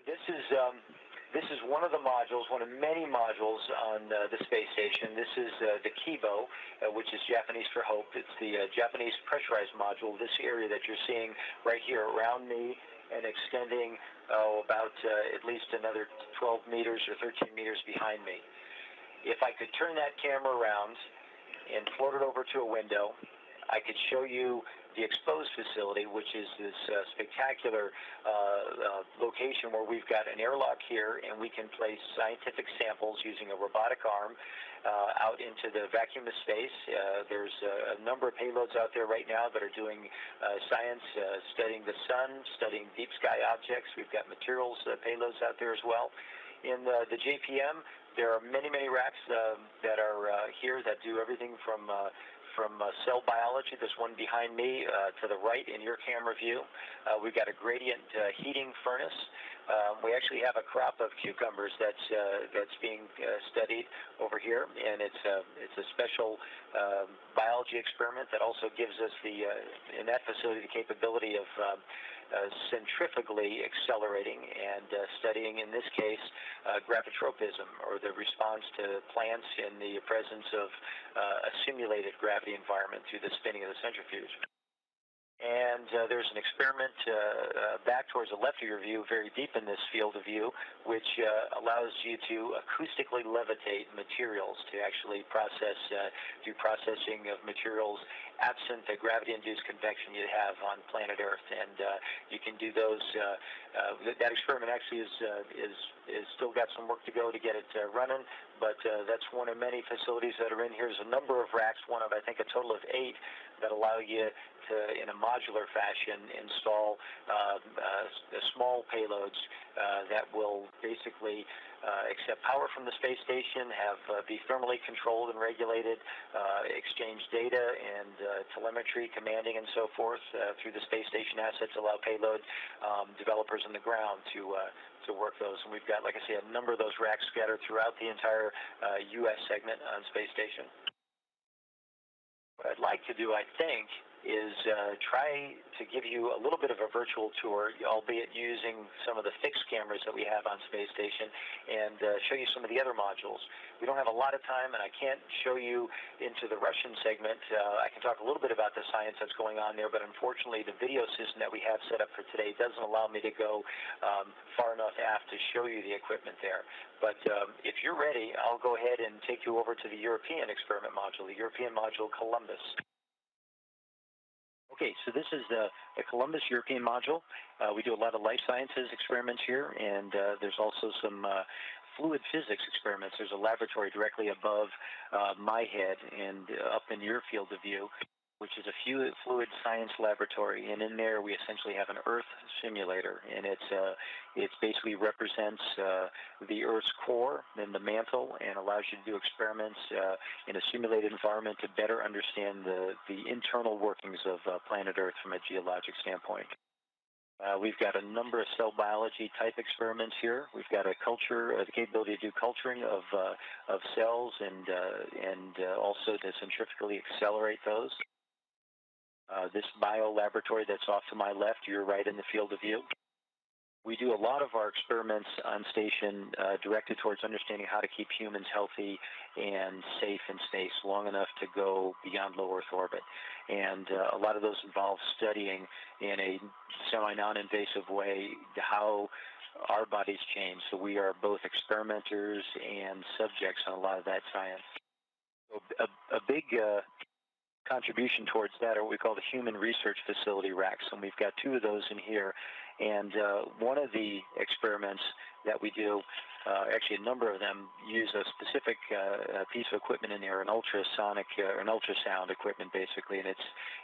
This is one of the modules, one of many modules on the space station. This is the Kibo, which is Japanese for hope. It's the Japanese pressurized module. This area that you're seeing right here around me and extending about at least another 12 meters or 13 meters behind me. If I could turn that camera around and float it over to a window, I could show you the exposed facility, which is this spectacular location where we've got an airlock here, and we can place scientific samples using a robotic arm out into the vacuum of space. There's a number of payloads out there right now that are doing science, studying the sun, studying deep sky objects. We've got materials payloads out there as well. In the JPM, there are many, many racks that are here that do everything from cell biology. There's one behind me to the right in your camera view. We've got a gradient heating furnace. We actually have a crop of cucumbers that's being studied over here, and it's a special biology experiment that also gives us in that facility the capability of centrifugally accelerating and studying, in this case, gravitropism, or the response to plants in the presence of a simulated gravity environment through the spinning of the centrifuge. And there's an experiment back towards the left of your view, very deep in this field of view, which allows you to acoustically levitate materials, to actually process, through processing of materials absent the gravity-induced convection you have on planet Earth. And you can do those. That experiment actually is still got some work to go to get it running, but that's one of many facilities that are in here. There's a number of racks, one of, I think, a total of 8, that allow you to, in a modular fashion, install small payloads that will basically accept power from the space station, be thermally controlled and regulated, exchange data and telemetry, commanding, and so forth through the space station assets, allow payload developers on the ground to work those. And we've got, like I say, a number of those racks scattered throughout the entire U.S. segment on space station. What I'd like to do, I think, is try to give you a little bit of a virtual tour, albeit using some of the fixed cameras that we have on space station, and show you some of the other modules. We don't have a lot of time, and I can't show you into the Russian segment. I can talk a little bit about the science that's going on there, but unfortunately the video system that we have set up for today doesn't allow me to go far enough aft to show you the equipment there. But if you're ready, I'll go ahead and take you over to the European experiment module, the European module Columbus. Okay, so this is the Columbus European module. We do a lot of life sciences experiments here, and there's also some fluid physics experiments. There's a laboratory directly above my head and up in your field of view, which is a fluid science laboratory, and in there we essentially have an Earth simulator, and it basically represents the Earth's core and the mantle, and allows you to do experiments in a simulated environment to better understand the internal workings of planet Earth from a geologic standpoint. We've got a number of cell biology type experiments here. We've got the capability to do culturing of cells, and also to centrifugally accelerate those. This bio laboratory that's off to my left, you're right in the field of view. We do a lot of our experiments on station directed towards understanding how to keep humans healthy and safe in space long enough to go beyond low Earth orbit. And a lot of those involve studying in a semi-non-invasive way how our bodies change. So we are both experimenters and subjects on a lot of that science. So a big contribution towards that are what we call the Human Research Facility racks, and we've got 2 of those in here. And one of the experiments that we do, actually a number of them, use a specific piece of equipment in there, an ultrasonic, an ultrasound equipment basically,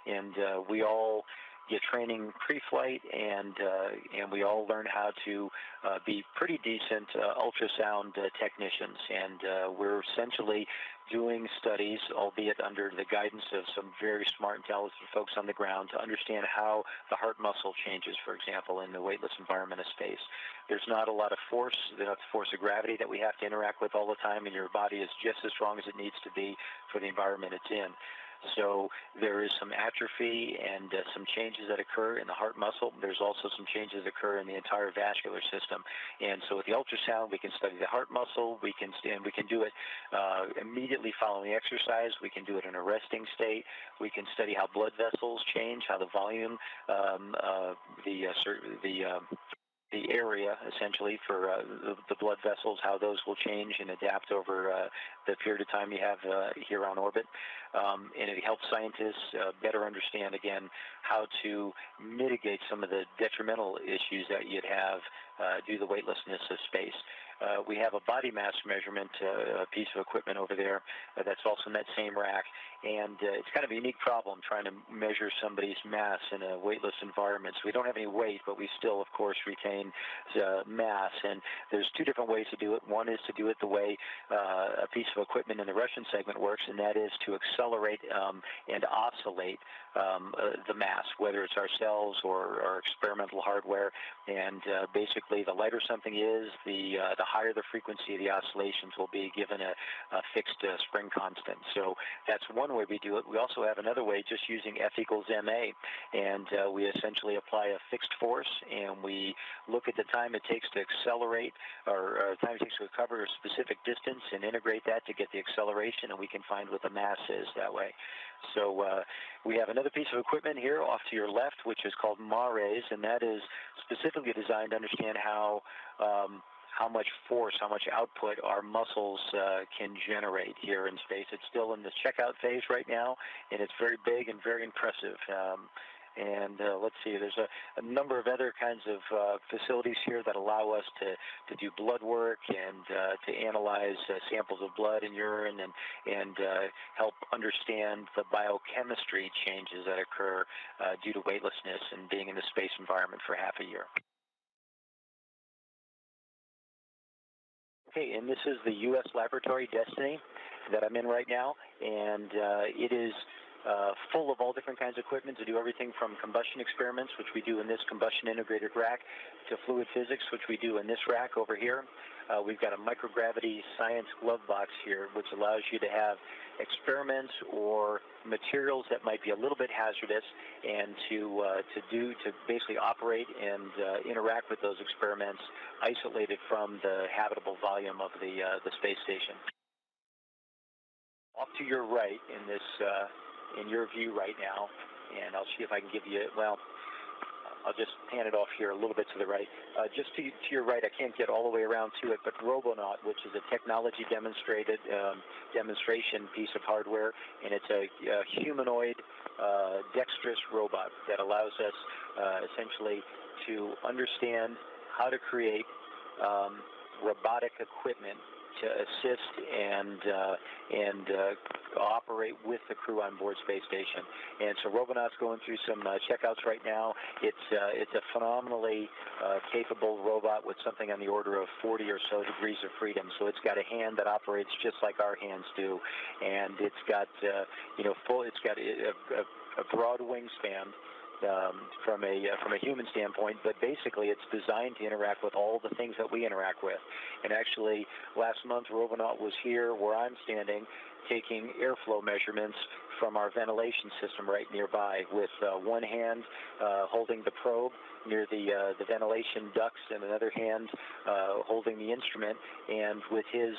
and we all get training pre-flight, and we all learn how to be pretty decent ultrasound technicians, and we're essentially doing studies, albeit under the guidance of some very smart, intelligent folks on the ground, to understand how the heart muscle changes, for example, in the weightless environment of space. There's not a lot of force, the force of gravity that we have to interact with all the time, and your body is just as strong as it needs to be for the environment it's in. So there is some atrophy and some changes that occur in the heart muscle. There's also some changes that occur in the entire vascular system. And so with the ultrasound, we can study the heart muscle. We can do it immediately following exercise. We can do it in a resting state. We can study how blood vessels change, how the volume, the area essentially for the blood vessels, how those will change and adapt over the period of time you have here on orbit. And it helps scientists better understand, again, how to mitigate some of the detrimental issues that you'd have due to the weightlessness of space. We have a body mass measurement piece of equipment over there that's also in that same rack, and it's kind of a unique problem trying to measure somebody's mass in a weightless environment. So we don't have any weight, but we still, of course, retain mass, and there's two different ways to do it. One is to do it the way a piece of equipment in the Russian segment works, and that is to accelerate and oscillate the mass, whether it's ourselves or our experimental hardware. And basically, the lighter something is, the higher the frequency of the oscillations will be, given a fixed spring constant. So that's one way we do it. We also have another way, just using F equals ma, and we essentially apply a fixed force, and we look at the time it takes to accelerate, or time it takes to cover a specific distance, and integrate that to get the acceleration, and we can find what the mass is that way. So we have another piece of equipment here off to your left, which is called MARES, and that is specifically designed to understand how much force, how much output our muscles can generate here in space. It's still in the checkout phase right now, and it's very big and very impressive. And let's see, there's a number of other kinds of facilities here that allow us to do blood work and to analyze samples of blood and urine, and help understand the biochemistry changes that occur due to weightlessness and being in the space environment for half a year. Okay, and this is the U.S. laboratory, Destiny, that I'm in right now, and it is full of all different kinds of equipment to do everything from combustion experiments, which we do in this combustion integrated rack, to fluid physics, which we do in this rack over here. We've got a microgravity science glove box here, which allows you to have experiments or materials that might be a little bit hazardous, and to basically operate and interact with those experiments isolated from the habitable volume of the space station. Off to your right in this in your view right now, and I'll see if I can give you, well, I'll just pan it off here a little bit to the right. Just to your right, I can't get all the way around to it, but Robonaut, which is a technology demonstration piece of hardware, and it's a humanoid, dexterous robot that allows us essentially to understand how to create robotic equipment to assist and operate with the crew on board space station. And so Robonaut's going through some checkouts right now. It's a phenomenally capable robot with something on the order of 40 or so degrees of freedom. So it's got a hand that operates just like our hands do, and it's got it's got a broad wingspan. From a human standpoint, but basically it's designed to interact with all the things that we interact with. And actually, last month, Robonaut was here where I'm standing, taking airflow measurements from our ventilation system right nearby, with one hand holding the probe near the ventilation ducts, and another hand holding the instrument, and with his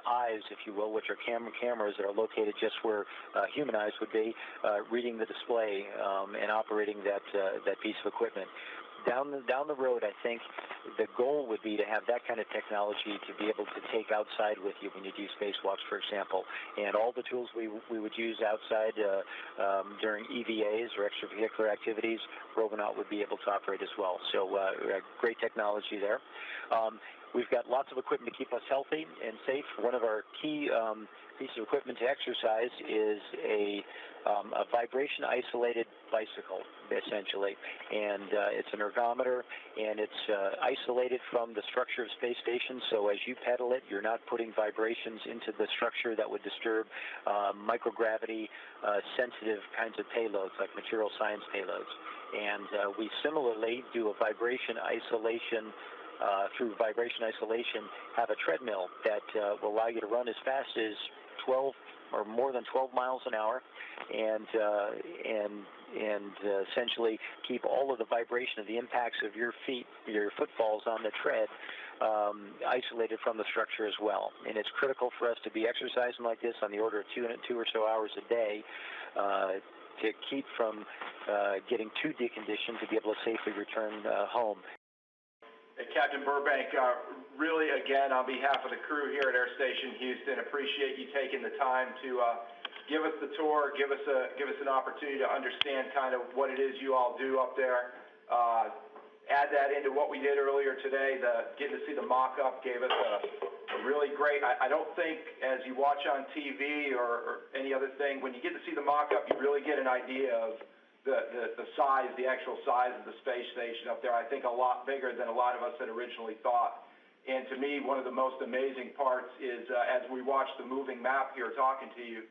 eyes, if you will, which are cameras that are located just where human eyes would be, reading the display and operating that piece of equipment. Down the road, I think the goal would be to have that kind of technology to be able to take outside with you when you do spacewalks, for example. And all the tools we would use outside during EVAs or extravehicular activities, Robonaut would be able to operate as well. So great technology there. We've got lots of equipment to keep us healthy and safe. One of our key pieces of equipment to exercise is a vibration-isolated bicycle, essentially. And it's an ergometer, and it's isolated from the structure of space station. So as you pedal it, you're not putting vibrations into the structure that would disturb microgravity-sensitive kinds of payloads, like material science payloads. And we similarly do a vibration isolation. Through vibration isolation, have a treadmill that will allow you to run as fast as 12 or more than 12 miles an hour, and essentially keep all of the vibration of the impacts of your feet, your footfalls on the tread, isolated from the structure as well. And it's critical for us to be exercising like this on the order of 2 or so hours a day to keep from getting too deconditioned to be able to safely return home. Captain Burbank, really, again, on behalf of the crew here at Air Station Houston, appreciate you taking the time to give us the tour, give us an opportunity to understand kind of what it is you all do up there. Add that into what we did earlier today, getting to see the mock-up gave us a really great, I don't think as you watch on TV or any other thing, when you get to see the mock-up, you really get an idea of the size, the actual size of the space station up there. I think a lot bigger than a lot of us had originally thought. And to me, one of the most amazing parts is as we watch the moving map here talking to you,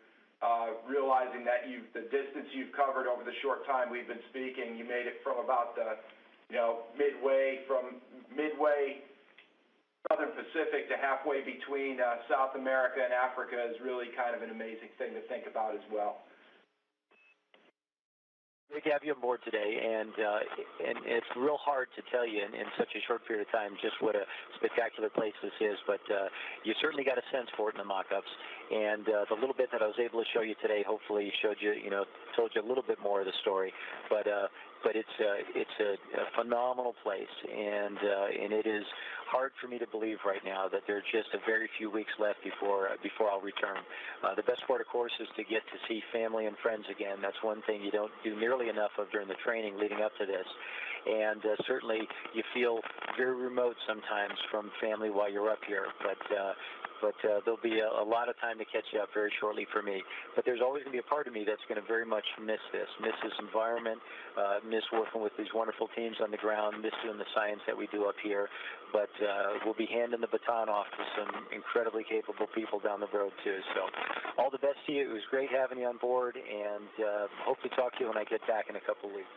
realizing that the distance you've covered over the short time we've been speaking, you made it from about the, midway Southern Pacific to halfway between South America and Africa is really kind of an amazing thing to think about as well. Great to have you on board today, and it's real hard to tell you in such a short period of time just what a spectacular place this is, but you certainly got a sense for it in the mock-ups, and the little bit that I was able to show you today hopefully showed you, told you a little bit more of the story, but it's a phenomenal place, and it is hard for me to believe right now that there are just a very few weeks left before I'll return. The best part, of course, is to get to see family and friends again. That's one thing you don't do nearly enough of during the training leading up to this, and certainly you feel very remote sometimes from family while you're up here, but there'll be a lot of time to catch you up very shortly for me. But there's always going to be a part of me that's going to very much miss this environment, miss working with these wonderful teams on the ground, miss doing the science that we do up here. But we'll be handing the baton off to some incredibly capable people down the road too. So all the best to you. It was great having you on board, and hope to talk to you when I get back in a couple of weeks.